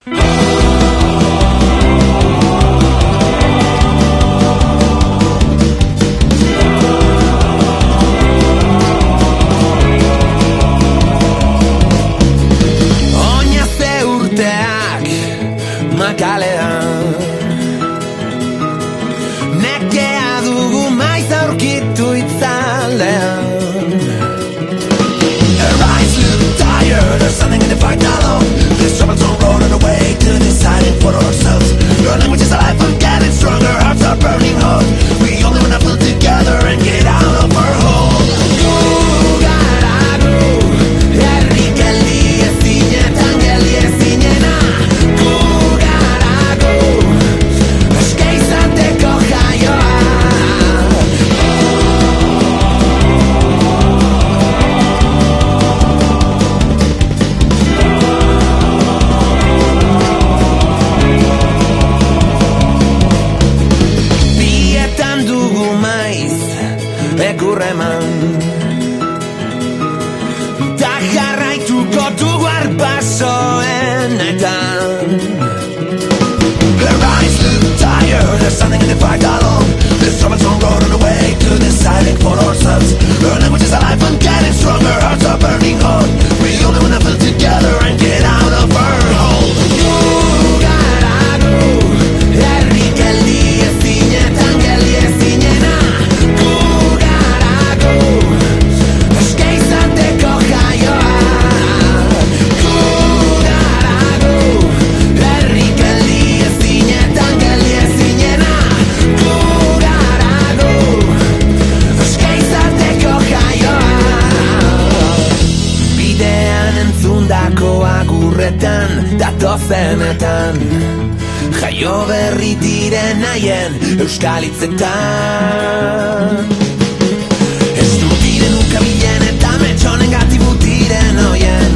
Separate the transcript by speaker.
Speaker 1: Oinazte urteak makalean nekea dugu maiz aurkitu itzalean. Our eyes look tired, there's something in the fight alone. This troublesome road on the way to deciding for ourselves. Your language is alive and getting stronger, hearts are burning hot. We only wanna pull together and get out of our hole. Gugaragu, herri geldi ezinetan geldi ezinena. Gugaragu, eske izateko jaioa. Bietan dugu maiz ekurreman ta jarraituko dugu arpasoenetan. Her eyes look tired, there's something in the fight alone. This troublesome road on the way to deciding for ourselves. Her language is alive and getting stronger, hearts are burning hot. We only wanna pull together and get out of our hole. Gugaragu, herri geldi ezinetan geldi ezinena. Gugaragu, eske izateko jaioa. Gugaragu, herri geldi ezinetan geldi ezinena. Gugaragu, eske izateko jaioa. Bidean entzundako agurretan datozenetan jaio berri diren haien euskal hitzetan. Ez du diren ukabilen eta metxonen gatibu diren oien